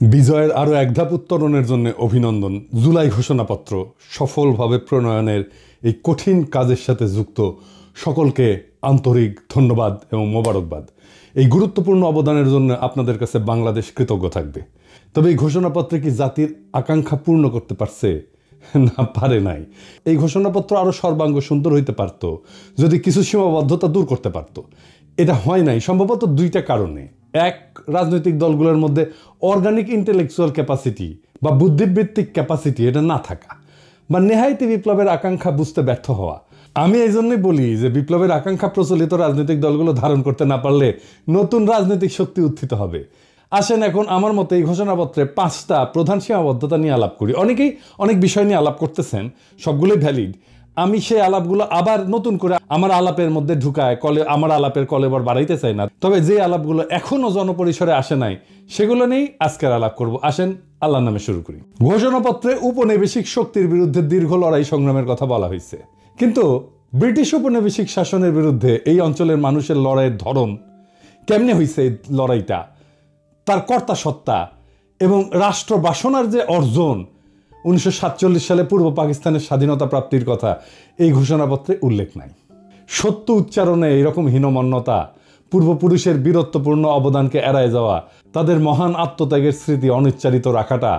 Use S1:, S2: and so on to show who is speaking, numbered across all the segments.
S1: বিজয়ের আরও এক ধাপ উত্তরণের জন্য অভিনন্দন। জুলাই ঘোষণাপত্র সফলভাবে প্রণয়নের এই কঠিন কাজের সাথে যুক্ত সকলকে আন্তরিক ধন্যবাদ এবং মোবারকবাদ। এই গুরুত্বপূর্ণ অবদানের জন্য আপনাদের কাছে বাংলাদেশ কৃতজ্ঞ থাকবে। তবে এই ঘোষণাপত্রে কি জাতির আকাঙ্ক্ষা পূর্ণ করতে পারছে? না, পারে নাই। এই ঘোষণাপত্র আরও সর্বাঙ্গ সুন্দর হইতে পারত যদি কিছু সীমাবদ্ধতা দূর করতে পারত। এটা হয় নাই সম্ভবত দুইটা কারণে। এক, রাজনৈতিক দলগুলোর মধ্যে অর্গানিক ইন্টেলেকচুয়াল ক্যাপাসিটি বা বুদ্ধিবৃত্তিক ক্যাপাসিটি এটা না থাকা, বা নেহায়েতি বিপ্লবের আকাঙ্ক্ষা বুঝতে ব্যর্থ হওয়া। আমি এই জন্যই বলি যে বিপ্লবের আকাঙ্ক্ষা প্রচলিত রাজনৈতিক দলগুলো ধারণ করতে না পারলে নতুন রাজনৈতিক শক্তি উত্থিত হবে। আসেন এখন আমার মতে এই ঘোষণাপত্রে 5টা প্রধান সীমাবদ্ধতা নিয়ে আলাপ করি। অনেকেই অনেক বিষয় নিয়ে আলাপ করতেছেন, সবগুলোই ভ্যালিড। আমি সেই আলাপগুলো আবার নতুন করে আমার আলাপের মধ্যে ঢুকায় আমার আলাপের কলেবর বাড়াইতে চাই না। তবে যে আলাপগুলো এখনো জনপরিসরে আসে নাই সেগুলো নিয়েই আজকের আলাপ করব। আসেন আল্লাহর নামে শুরু করি। ঘোষণাপত্রে উপনিবেশিক শক্তির বিরুদ্ধে দীর্ঘ লড়াই সংগ্রামের কথা বলা হয়েছে, কিন্তু ব্রিটিশ উপনিবেশিক শাসনের বিরুদ্ধে এই অঞ্চলের মানুষের লড়াইয়ের ধরন কেমনে হয়েছে, এই লড়াইটা, তার কর্তা সত্তা এবং রাষ্ট্র বাসনার যে অর্জন 1947 সালে পূর্ব পাকিস্তানের স্বাধীনতা প্রাপ্তির কথা এই ঘোষণাপত্রে উল্লেখ নাই। সত্য উচ্চারণে এইরকম হীনমন্যতা, পূর্বপুরুষের বীরত্বপূর্ণ অবদানকে এড়ায় যাওয়া, তাদের মহান আত্মত্যাগের স্মৃতি অনিচ্চারিত রাখাটা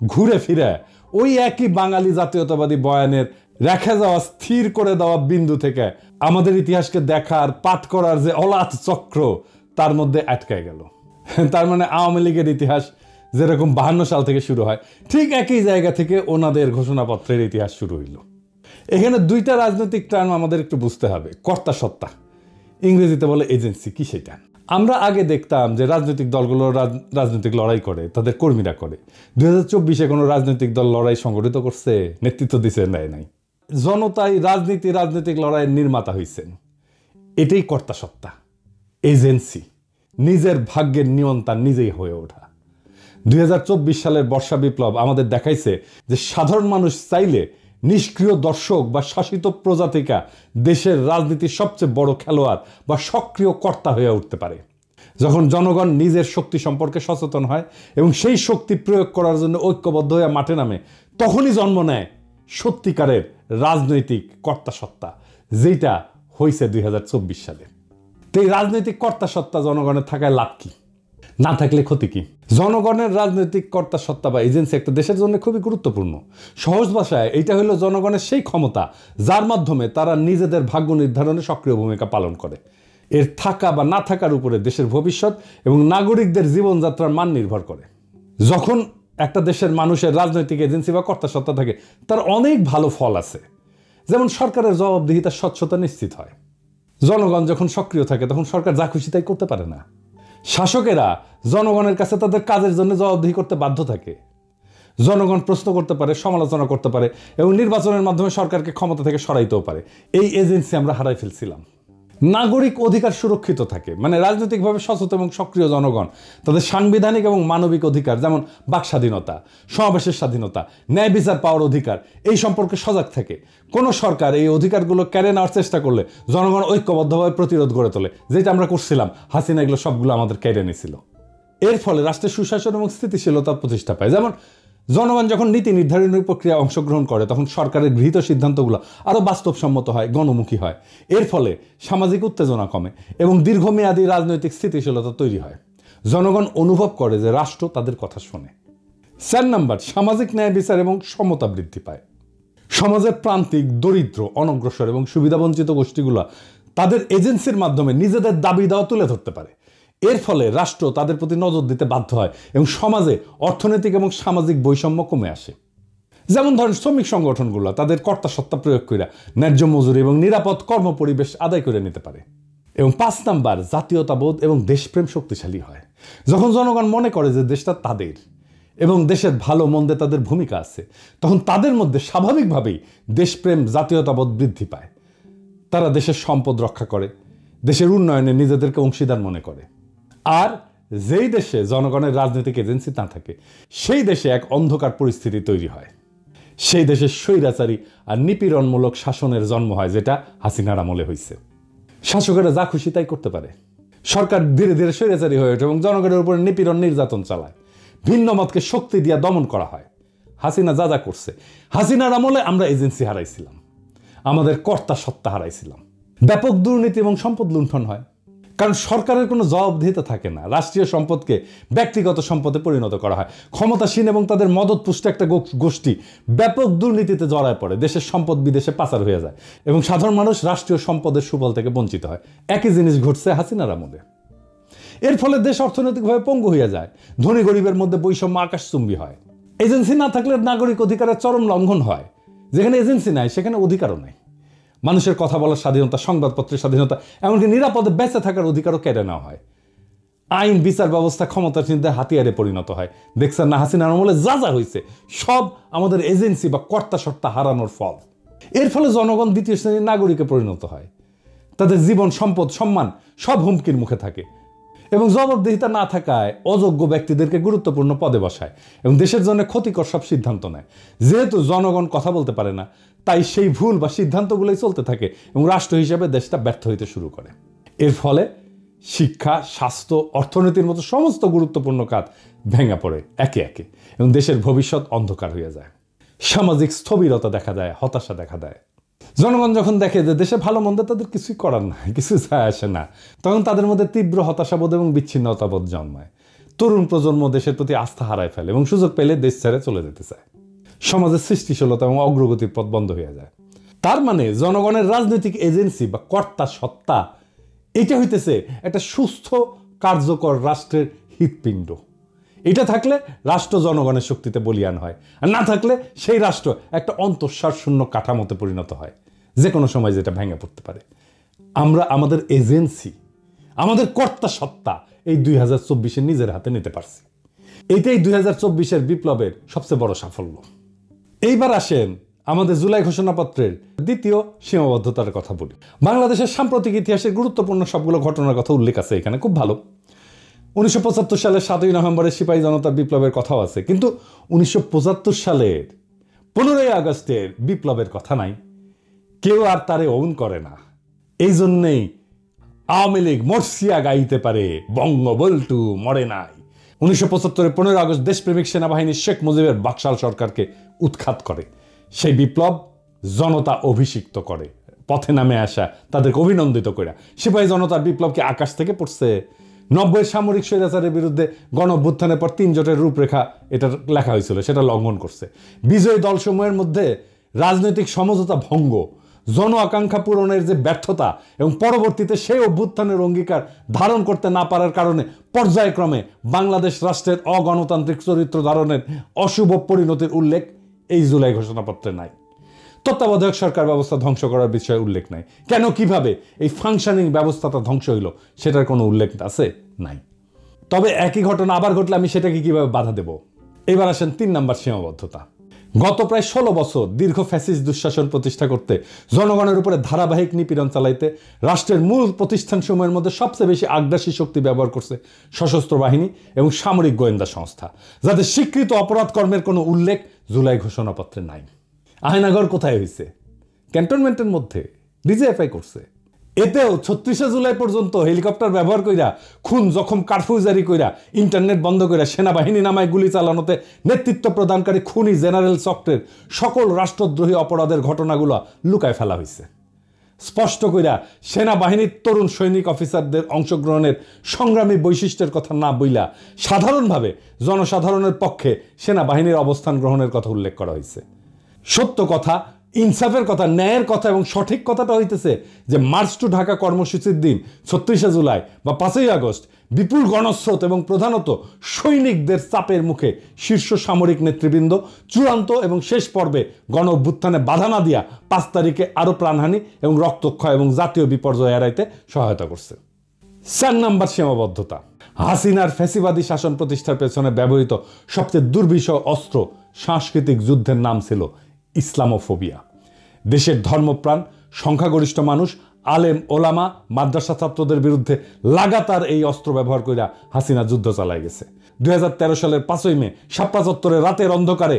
S1: ঘুরে ফিরে ওই একই বাঙালি জাতীয়তাবাদী বয়ানের রেখে যাওয়া, স্থির করে দেওয়া বিন্দু থেকে আমাদের ইতিহাসকে দেখার, পাঠ করার যে অলাথ চক্র তার মধ্যে আটকায় গেল। তার মানে আওয়ামী লীগের ইতিহাস যেরকম 52 সাল থেকে শুরু হয়, ঠিক একই জায়গা থেকে ওনাদের ঘোষণাপত্রের ইতিহাস শুরু হইল। এখানে দুইটা রাজনৈতিক টার্ম আমাদের একটু বুঝতে হবে। কর্তা সত্তা, ইংরেজিতে বলে এজেন্সি, কি সেটা? আমরা আগে দেখতাম যে রাজনৈতিক দলগুলো রাজনৈতিক লড়াই করে, তাদের কর্মীরা করে। 2024-এ কোনো রাজনৈতিক দল লড়াই সংগঠিত করছে, নেতৃত্ব দিছে? নাই। জনতাই রাজনৈতিক লড়াইয়ের নির্মাতা হয়েছেন। এটাই কর্তা সত্তা, এজেন্সি, নিজের ভাগ্যের নিয়ন্তা নিজেই হয়ে ওঠা। 2024 সালের বর্ষা বিপ্লব আমাদের দেখাইছে যে সাধারণ মানুষ চাইলে নিষ্ক্রিয় দর্শক বা শাসিত প্রজাতিকা দেশের রাজনীতির সবচেয়ে বড় খেলোয়াড় বা সক্রিয় কর্তা হয়ে উঠতে পারে। যখন জনগণ নিজের শক্তি সম্পর্কে সচেতন হয় এবং সেই শক্তি প্রয়োগ করার জন্য ঐক্যবদ্ধ হয়ে মাঠে নামে, তখনই জন্ম নেয় সত্যিকারের রাজনৈতিক কর্তা সত্তা, যেটা হয়েছে 2024 সালে। তো এই রাজনৈতিক কর্তা সত্তা জনগণের থাকায় লাভ কি, না থাকলে ক্ষতি কি? জনগণের রাজনৈতিক কর্তা সত্তা বা এজেন্সি একটা দেশের জন্য খুবই গুরুত্বপূর্ণ। সহজ ভাষায় এইটা হলো জনগণের সেই ক্ষমতা যার মাধ্যমে তারা নিজেদের ভাগ্য নির্ধারণে সক্রিয় ভূমিকা পালন করে। এর থাকা বা না থাকার উপরে দেশের ভবিষ্যৎ এবং নাগরিকদের জীবনযাত্রার মান নির্ভর করে। যখন একটা দেশের মানুষের রাজনৈতিক এজেন্সি বা কর্তা সত্তা থাকে, তার অনেক ভালো ফল আছে। যেমন সরকারের জবাবদিহিতার স্বচ্ছতা নিশ্চিত হয়। জনগণ যখন সক্রিয় থাকে তখন সরকার যা খুশি তাই করতে পারে না। শাসকেরা জনগণের কাছে তাদের কাজের জন্য জবাবদিহি করতে বাধ্য থাকে। জনগণ প্রশ্ন করতে পারে, সমালোচনা করতে পারে এবং নির্বাচনের মাধ্যমে সরকারকে ক্ষমতা থেকে সরাইতেও পারে। এই এজেন্সি আমরা হারাই ফেলছিলাম। নাগরিক অধিকার সুরক্ষিত থাকে, মানে রাজনৈতিকভাবে সচেতন এবং সক্রিয় জনগণ তাদের সাংবিধানিক এবং মানবিক অধিকার, যেমন বাক স্বাধীনতা, সমাবেশের স্বাধীনতা, ন্যায় বিচার পাওয়ার অধিকার, এই সম্পর্কে সজাগ থাকে। কোনো সরকার এই অধিকারগুলো কেড়ে নেওয়ার চেষ্টা করলে জনগণ ঐক্যবদ্ধভাবে প্রতিরোধ গড়ে তোলে, যেটা আমরা করছিলাম। হাসিনা এগুলো সবগুলো আমাদের কেড়ে নিয়েছিল। এর ফলে রাষ্ট্রের সুশাসন এবং স্থিতিশীলতা প্রতিষ্ঠা পায়। যেমন জনগণ যখন নীতি নির্ধারণের প্রক্রিয়ায় অংশগ্রহণ করে তখন সরকারের গৃহীত সিদ্ধান্তগুলো আরও বাস্তবসম্মত হয়, গণমুখী হয়। এর ফলে সামাজিক উত্তেজনা কমে এবং দীর্ঘমেয়াদী রাজনৈতিক স্থিতিশীলতা তৈরি হয়। জনগণ অনুভব করে যে রাষ্ট্র তাদের কথা শোনে। 4 নাম্বার, সামাজিক ন্যায় বিচার এবং সমতা বৃদ্ধি পায়। সমাজের প্রান্তিক, দরিদ্র, অনগ্রসর এবং সুবিধাবঞ্চিত গোষ্ঠীগুলো তাদের এজেন্সির মাধ্যমে নিজেদের দাবি দাওয়া তুলে ধরতে পারে। এর ফলে রাষ্ট্র তাদের প্রতি নজর দিতে বাধ্য হয় এবং সমাজে অর্থনৈতিক এবং সামাজিক বৈষম্য কমে আসে। যেমন ধরেন শ্রমিক সংগঠনগুলো তাদের কর্তা সত্তা প্রয়োগ করে ন্যায্য মজুরি এবং নিরাপদ কর্মপরিবেশ আদায় করে নিতে পারে। এবং 5 নাম্বার, জাতীয়তাবোধ এবং দেশপ্রেম শক্তিশালী হয়। যখন জনগণ মনে করে যে দেশটা তাদের এবং দেশের ভালো মন্দে তাদের ভূমিকা আছে, তখন তাদের মধ্যে স্বাভাবিকভাবেই দেশপ্রেম, জাতীয়তাবোধ বৃদ্ধি পায়। তারা দেশের সম্পদ রক্ষা করে, দেশের উন্নয়নে নিজেদেরকে অংশীদার মনে করে। আর যেই দেশে জনগণের রাজনৈতিক এজেন্সি না থাকে, সেই দেশে এক অন্ধকার পরিস্থিতি তৈরি হয়। সেই দেশে স্বৈরাচারী আর নিপীড়নমূলক শাসনের জন্ম হয়, যেটা হাসিনার আমলে হয়েছে। শাসকেরা যা খুশি তাই করতে পারে। সরকার ধীরে ধীরে স্বৈরাচারী হয়ে ওঠে এবং জনগণের উপরে নিপীড়ন, নির্যাতন চালায়। ভিন্ন মতকে শক্তি দিয়ে দমন করা হয়। হাসিনা যা যা করছে, হাসিনার আমলে আমরা এজেন্সি হারাইছিলাম, আমাদের কর্তা সত্তা হারাইছিলাম। ব্যাপক দুর্নীতি এবং সম্পদ লুণ্ঠন হয়, কারণ সরকারের কোনো জবাবদিহিতা থাকে না। রাষ্ট্রীয় সম্পদকে ব্যক্তিগত সম্পদে পরিণত করা হয়। ক্ষমতাসীন এবং তাদের মদতপুষ্ট একটা গোষ্ঠী ব্যাপক দুর্নীতিতে জড়ায় পড়ে, দেশের সম্পদ বিদেশে পাচার হয়ে যায় এবং সাধারণ মানুষ রাষ্ট্রীয় সম্পদের সুফল থেকে বঞ্চিত হয়। একই জিনিস ঘটছে হাসিনার আমলে। এর ফলে দেশ অর্থনৈতিকভাবে পঙ্গু হয়ে যায়, ধনী গরিবের মধ্যে বৈষম্য আকাশচুম্বী হয়। এজেন্সি না থাকলে নাগরিক অধিকারের চরম লঙ্ঘন হয়। যেখানে এজেন্সি নাই সেখানে অধিকারও নাই। মানুষের কথা বলার স্বাধীনতা, সংবাদপত্রের স্বাধীনতা, এমনকি নিরাপদে বেঁচে থাকার অধিকারও কেড়ে নেওয়া হয়। আইন বিচার ব্যবস্থা ক্ষমতাসীনদের হাতিয়ারে পরিণত হয়। দেখছেন না হাসিনার আমলে যা যা হয়েছে, সব আমাদের এজেন্সি বা কর্তা সত্তা হারানোর ফল। এর ফলে জনগণ দ্বিতীয় শ্রেণীর নাগরিকে পরিণত হয়। তাদের জীবন, সম্পদ, সম্মান সব হুমকির মুখে থাকে এবং জবাবদিহিতা না থাকায় অযোগ্য ব্যক্তিদেরকে গুরুত্বপূর্ণ পদে বসায় এবং দেশের জন্য ক্ষতিকর সব সিদ্ধান্ত নেয়। যেহেতু জনগণ কথা বলতে পারে না, তাই সেই ভুল বা সিদ্ধান্তগুলোই চলতে থাকে এবং রাষ্ট্র হিসেবে দেশটা ব্যর্থ হইতে শুরু করে। এর ফলে শিক্ষা, স্বাস্থ্য, অর্থনীতির মতো সমস্ত গুরুত্বপূর্ণ কাজ ভেঙে পড়ে একে একে এবং দেশের ভবিষ্যৎ অন্ধকার হয়ে যায়। সামাজিক স্থবিরতা দেখা দেয়, হতাশা দেখা দেয়। জনগণ যখন দেখে যে দেশে ভালো মন্দ তাদের কিছুই করার নাই, কিছু যায় আসে না, তখন তাদের মধ্যে তীব্র হতাশাবোধ এবং বিচ্ছিন্নতাবোধ জন্মায়। তরুণ প্রজন্ম দেশের প্রতি আস্থা হারায় ফেলে এবং সুযোগ পেলে দেশ ছেড়ে চলে যেতে চায়। সমাজের সৃষ্টিশীলতা এবং অগ্রগতির পথ বন্ধ হয়ে যায়। তার মানে জনগণের রাজনৈতিক এজেন্সি বা কর্তা সত্তা, এটা হইতেছে একটা সুস্থ কার্যকর রাষ্ট্রের হৃৎপিণ্ড। এটা থাকলে রাষ্ট্র জনগণের শক্তিতে বলীয়ান হয়, আর না থাকলে সেই রাষ্ট্র একটা অন্তঃসার শূন্য কাঠামোতে পরিণত হয়, যে কোনো সময় যেটা ভেঙে পড়তে পারে। আমরা আমাদের এজেন্সি, আমাদের কর্তা সত্তা এই 2024-এ নিজের হাতে নিতে পারছি। এইটাই 2024-এর বিপ্লবের সবচেয়ে বড় সাফল্য। এইবার আসেন আমাদের জুলাই ঘোষণাপত্রের দ্বিতীয় সীমাবদ্ধতার কথা বলি। বাংলাদেশের সাম্প্রতিক ইতিহাসের গুরুত্বপূর্ণ সবগুলো ঘটনার কথা উল্লেখ আছে এখানে, খুব ভালো। 1975 সালের 7ই নভেম্বরের সিপাহী জনতার বিপ্লবের কথাও আছে, কিন্তু 1975 সালের 15ই আগস্টের বিপ্লবের কথা নাই। কেউ আর তারে ওন করে না। এই জন্যেই আওয়ামী লীগ মর্সিয়া গাইতে পারে, বঙ্গবল্টু মরে নাই। 1975-এর 15 আগস্ট দেশপ্রেমিক সেনাবাহিনী শেখ মুজিবের বাকশাল সরকারকে উৎখাত করে। সেই বিপ্লব জনতা অভিষিক্ত করে, পথে নামে আসা তাদেরকে অভিনন্দিত করে। সিপাহী জনতার বিপ্লব কি আকাশ থেকে পড়ছে? 90-এর সামরিক স্বৈরাচারের বিরুদ্ধে গণ অভ্যুত্থানের পর 3 জোটের রূপরেখা এটা লেখা হয়েছিল, সেটা লঙ্ঘন করছে। বিজয়ী দলসমূহের মধ্যে রাজনৈতিক সমঝোতা ভঙ্গ, জন আকাঙ্ক্ষা পূরণের যে ব্যর্থতা এবং পরবর্তীতে সেই অভ্যুত্থানের অঙ্গীকার ধারণ করতে না পারার কারণে পর্যায়ক্রমে বাংলাদেশ রাষ্ট্রের অগণতান্ত্রিক চরিত্র ধারণের অশুভ পরিণতির উল্লেখ এই জুলাই ঘোষণাপত্রে নাই। তত্ত্বাবধায়ক সরকার ব্যবস্থা ধ্বংস করার বিষয়ে উল্লেখ নাই। কেন, কিভাবে এই ফাংশনিং ব্যবস্থাটা ধ্বংস হইল সেটার কোনো উল্লেখ আছে? নাই। তবে একই ঘটনা আবার ঘটলে আমি সেটাকে কিভাবে বাধা দেব? এবার আসেন 3 নম্বর সীমাবদ্ধতা। গত প্রায় 16 বছর দীর্ঘ ফ্যাসিস্ট দুঃশাসন প্রতিষ্ঠা করতে, জনগণের উপরে ধারাবাহিক নিপীড়ন চালাইতে রাষ্ট্রের মূল প্রতিষ্ঠানসমূহের মধ্যে সবচেয়ে বেশি আগ্রাসী শক্তি ব্যবহার করছে সশস্ত্র বাহিনী এবং সামরিক গোয়েন্দা সংস্থা, যাদের স্বীকৃত অপরাধ কর্মের কোনো উল্লেখ জুলাই ঘোষণাপত্রে নাই। আয়নাঘর কোথায় হয়েছে? ক্যান্টনমেন্টের মধ্যে ডিজিএফআই করছে। এতেও 36শে জুলাই পর্যন্ত হেলিকপ্টার ব্যবহার কইরা, খুন জখম কারফিউ জারি কইরা, ইন্টারনেট বন্ধ কইরা, সেনাবাহিনী নামায় গুলি চালানোতে নেতৃত্ব প্রদানকারী খুনি জেনারেল চক্রের সকল রাষ্ট্রদ্রোহী অপরাধের ঘটনাগুলো লুকায় ফেলা হয়েছে। স্পষ্ট কইরা সেনাবাহিনীর তরুণ সৈনিক অফিসারদের অংশগ্রহণের সংগ্রামী বৈশিষ্ট্যের কথা না বইলা সাধারণভাবে জনসাধারণের পক্ষে সেনাবাহিনীর অবস্থান গ্রহণের কথা উল্লেখ করা হয়েছে। সত্য কথা, ইনসাফের কথা, ন্যায়ের কথা এবং সঠিক কথাটা হইতেছে যে মার্চ টু ঢাকা কর্মসূচির দিন 36শে জুলাই বা 5ই আগস্ট বিপুল গণস্রোত এবং প্রধানত সৈনিকদের চাপের মুখে শীর্ষ সামরিক নেতৃবৃন্দ চূড়ান্ত এবং শেষ পর্বে গণ অভ্যুত্থানে বাধা না দিয়া 5 তারিখে আরও প্রাণহানি এবং রক্তক্ষয় এবং জাতীয় বিপর্যয় এড়াইতে সহায়তা করছে। 4 নম্বর সীমাবদ্ধতা। হাসিনার ফ্যাসিবাদী শাসন প্রতিষ্ঠার পেছনে ব্যবহৃত সবচেয়ে দুর্বিষহ অস্ত্র সাংস্কৃতিক যুদ্ধের নাম ছিল ইসলামোফোবিয়া। দেশের ধর্মপ্রাণ সংখ্যাগরিষ্ঠ মানুষ, আলেম ওলামা, মাদ্রাসা ছাত্রদের বিরুদ্ধে লাগাতার এই অস্ত্র ব্যবহার করে হাসিনা যুদ্ধ চালায় গেছে। 2013 সালের 5ই মে শাপলা চত্বরে রাতের অন্ধকারে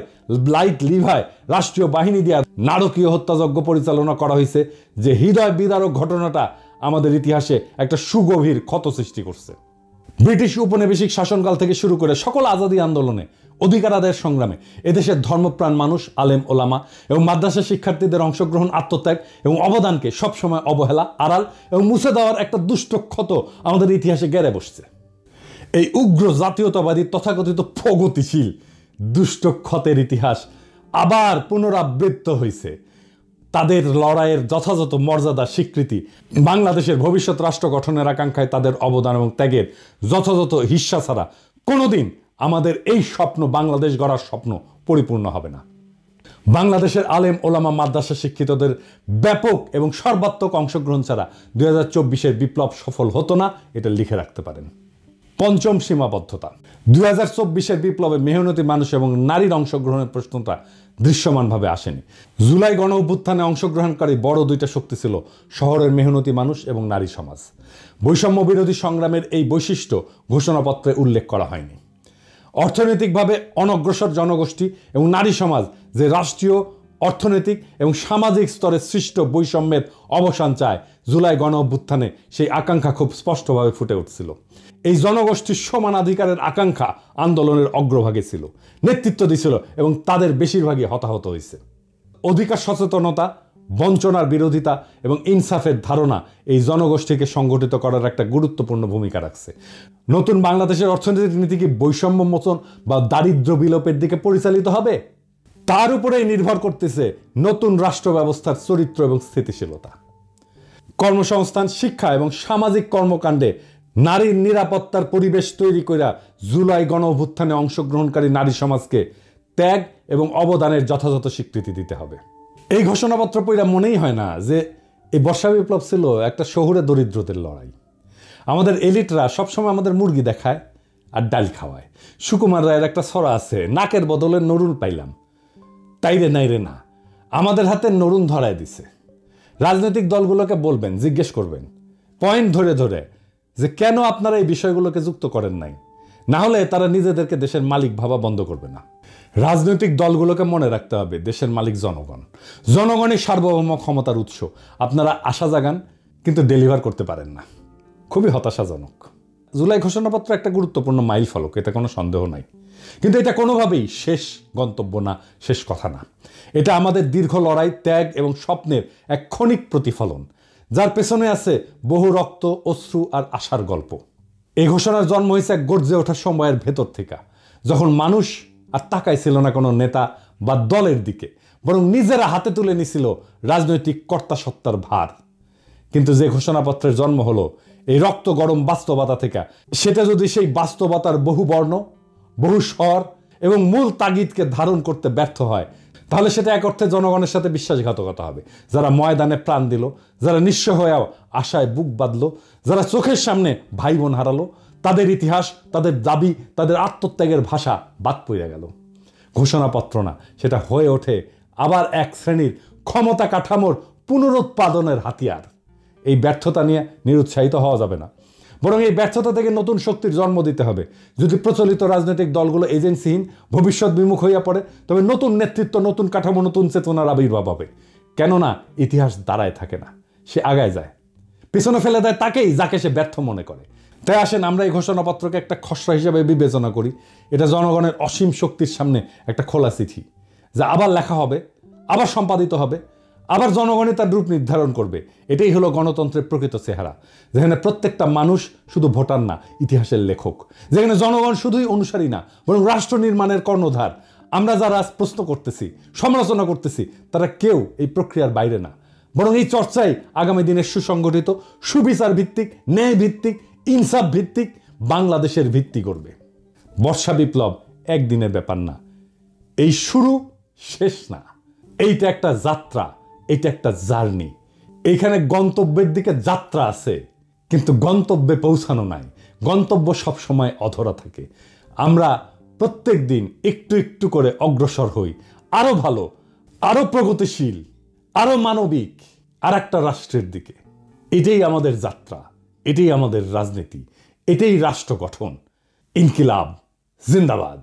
S1: লাইট লিভায় রাষ্ট্রীয় বাহিনী দিয়ে নারকীয় হত্যাযজ্ঞ পরিচালনা করা হয়েছে, যে হৃদয় বিদারক ঘটনাটা আমাদের ইতিহাসে একটা সুগভীর ক্ষত সৃষ্টি করছে। ব্রিটিশ উপনিবেশিক শাসনকাল থেকে শুরু করে সকল আজাদী আন্দোলনে, অধিকার আদায়ের সংগ্রামে এদেশের ধর্মপ্রাণ মানুষ, আলেম ওলামা এবং মাদ্রাসা শিক্ষার্থীদের অংশগ্রহণ, আত্মত্যাগ এবং অবদানকে সবসময় অবহেলা, আড়াল এবং মুছে দেওয়ার একটা দুষ্ট ক্ষত আমাদের ইতিহাসে গেড়ে বসছে। এই উগ্র জাতীয়তাবাদী তথাকথিত প্রগতিশীল দুষ্ট ক্ষতের ইতিহাস আবার পুনরাবৃত্ত হয়েছে। তাদের লড়াইয়ের যথাযথ মর্যাদা, স্বীকৃতি, বাংলাদেশের ভবিষ্যৎ রাষ্ট্র গঠনের আকাঙ্ক্ষায় তাদের অবদান এবং ত্যাগের যথাযথ হিস্সা ছাড়া কোনোদিন আমাদের এই স্বপ্ন, বাংলাদেশ গড়ার স্বপ্ন পরিপূর্ণ হবে না। বাংলাদেশের আলেম ওলামা মাদ্রাসা শিক্ষিতদের ব্যাপক এবং সর্বাত্মক অংশগ্রহণ ছাড়া 2024-এর বিপ্লব সফল হতো না, এটা লিখে রাখতে পারেন। পঞ্চম সীমাবদ্ধতা, 2024-এর বিপ্লবে মেহনতি মানুষ এবং নারীর অংশগ্রহণের প্রশ্নটা দৃশ্যমানভাবে আসেনি। জুলাই গণ অভ্যুত্থানে অংশগ্রহণকারী বড় দুইটা শক্তি ছিল শহরের মেহনতি মানুষ এবং নারী সমাজ। বৈষম্য বিরোধী সংগ্রামের এই বৈশিষ্ট্য ঘোষণাপত্রে উল্লেখ করা হয়নি। অর্থনৈতিকভাবে অনগ্রসর জনগোষ্ঠী এবং নারী সমাজ যে রাষ্ট্রীয়, অর্থনৈতিক এবং সামাজিক স্তরে সৃষ্ট বৈষম্যের অবসান চায়, জুলাই গণ অভ্যুত্থানে সেই আকাঙ্ক্ষা খুব স্পষ্টভাবে ফুটে উঠছিল। এই জনগোষ্ঠীর সমানাধিকারের আকাঙ্ক্ষা আন্দোলনের অগ্রভাগে ছিল, নেতৃত্ব দিছিল এবং তাদের বেশিরভাগই হতাহত হয়েছে। অধিকার সচেতনতা, বঞ্চনার বিরোধিতা এবং ইনসাফের ধারণা এই জনগোষ্ঠীকে সংগঠিত করার একটা গুরুত্বপূর্ণ ভূমিকা রাখছে। নতুন বাংলাদেশের অর্থনৈতিক নীতি কি বৈষম্য মোচন বা দারিদ্র্য বিলোপের দিকে পরিচালিত হবে? তার উপরেই নির্ভর করতেছে নতুন রাষ্ট্র ব্যবস্থার চরিত্র এবং স্থিতিশীলতা। কর্মসংস্থান, শিক্ষা এবং সামাজিক কর্মকাণ্ডে নারীর নিরাপত্তার পরিবেশ তৈরি করা জুলাই গণ অভ্যুত্থানে অংশগ্রহণকারী নারী সমাজকে ত্যাগ এবং অবদানের যথাযথ স্বীকৃতি দিতে হবে। এই ঘোষণাপত্র পড়া মনেই হয় না যে এই বর্ষা বিপ্লব ছিল একটা শহুরে দরিদ্রদের লড়াই। আমাদের এলিটরা সবসময় আমাদের মুরগি দেখায় আর ডাল খাওয়ায়। সুকুমার রায়ের একটা ছড়া আছে, নাকের বদলে নরুন পাইলাম, তাইরে নাইরে না, আমাদের হাতে নরুন ধরায় দিছে। রাজনৈতিক দলগুলোকে বলবেন, জিজ্ঞেস করবেন পয়েন্ট ধরে ধরে যে কেন আপনারা এই বিষয়গুলোকে যুক্ত করেন নাই, না হলে তারা নিজেদেরকে দেশের মালিক ভাবা বন্ধ করবে না। রাজনৈতিক দলগুলোকে মনে রাখতে হবে দেশের মালিক জনগণ, জনগণই সার্বভৌম ক্ষমতার উৎস। আপনারা আশা জাগান কিন্তু ডেলিভার করতে পারেন না, খুবই হতাশাজনক। জুলাই ঘোষণাপত্র একটা গুরুত্বপূর্ণ মাইল ফলক, এতে কোনো সন্দেহ নাই, কিন্তু এটা কোনোভাবেই শেষ গন্তব্য না, শেষ কথা না। এটা আমাদের দীর্ঘ লড়াই, ত্যাগ এবং স্বপ্নের এক ক্ষণিক প্রতিফলন, যার পেছনে আছে বহু রক্ত, অশ্রু আর আশার গল্প। এই ঘোষণার জন্ম হয়েছে এক গর্জে ওঠার সময়ের ভেতর থেকে, যখন মানুষ আর তাকাইছিল না কোনো নেতা বা দলের দিকে, বরং নিজেরা হাতে তুলে নিছিল রাজনৈতিক কর্তাসত্তার ভার। কিন্তু যে ঘোষণাপত্রের জন্ম হলো এই রক্ত গরম বাস্তবতা থেকে, সেটা যদি সেই বাস্তবতার বহু বর্ণ, বহু স্বর এবং মূল তাগিদকে ধারণ করতে ব্যর্থ হয়, তাহলে সেটা এক অর্থে জনগণের সাথে বিশ্বাসঘাতকতা হবে। যারা ময়দানে প্রাণ দিল, যারা নিঃস্ব হয়েও আশায় বুক বাঁধল, যারা চোখের সামনে ভাই বোন হারালো, তাদের ইতিহাস, তাদের দাবি, তাদের আত্মত্যাগের ভাষা বাদ পড়ে গেল। ঘোষণাপত্র না, সেটা হয়ে ওঠে আবার এক শ্রেণীর ক্ষমতা কাঠামোর পুনরুৎপাদনের হাতিয়ার। এই ব্যর্থতা নিয়ে নিরুৎসাহিত হওয়া যাবে না, বরং এই ব্যর্থতা থেকে নতুন শক্তির জন্ম দিতে হবে। যদি প্রচলিত রাজনৈতিক দলগুলো এজেন্সিহীন, ভবিষ্যৎ বিমুখ হইয়া পড়ে, তবে নতুন নেতৃত্ব, নতুন কাঠামো, নতুন চেতনার আবির্ভাব হবে। কেননা ইতিহাস দাঁড়ায় থাকে না, সে আগায় যায়, পিছনে ফেলে দেয় তাকেই যাকে সে ব্যর্থ মনে করে। তাই আসেন আমরা এই ঘোষণাপত্রকে একটা খসড়া হিসেবে বিবেচনা করি। এটা জনগণের অসীম শক্তির সামনে একটা খোলা চিঠি, যা আবার লেখা হবে, আবার সম্পাদিত হবে, আবার জনগণই তার রূপ নির্ধারণ করবে। এটাই হলো গণতন্ত্রের প্রকৃত চেহারা, যেখানে প্রত্যেকটা মানুষ শুধু ভোটার না, ইতিহাসের লেখক, যেখানে জনগণ শুধুই অনুসারী না, বরং রাষ্ট্র নির্মাণের কর্ণধার। আমরা যারা আজ প্রশ্ন করতেছি, সমালোচনা করতেছি, তারা কেউ এই প্রক্রিয়ার বাইরে না, বরং এই চর্চাই আগামী দিনের সুসংগঠিত, সুবিচার ভিত্তিক, ন্যায় ভিত্তিক, ইনসাফ ভিত্তিক বাংলাদেশের ভিত্তি করবে। বর্ষা বিপ্লব একদিনের ব্যাপার না, এই শুরু, শেষ না। এইটা একটা যাত্রা, এটা একটা জার্নি। এইখানে গন্তব্যের দিকে যাত্রা আছে, কিন্তু গন্তব্যে পৌঁছানো নাই। গন্তব্য সবসময় অধরা থাকে। আমরা প্রত্যেক দিন একটু একটু করে অগ্রসর হই আরো ভালো, আরো প্রগতিশীল, আরো মানবিক আর একটা রাষ্ট্রের দিকে। এটাই আমাদের যাত্রা, এটাই আমাদের রাজনীতি, এটাই রাষ্ট্র গঠন। ইনকিলাব জিন্দাবাদ।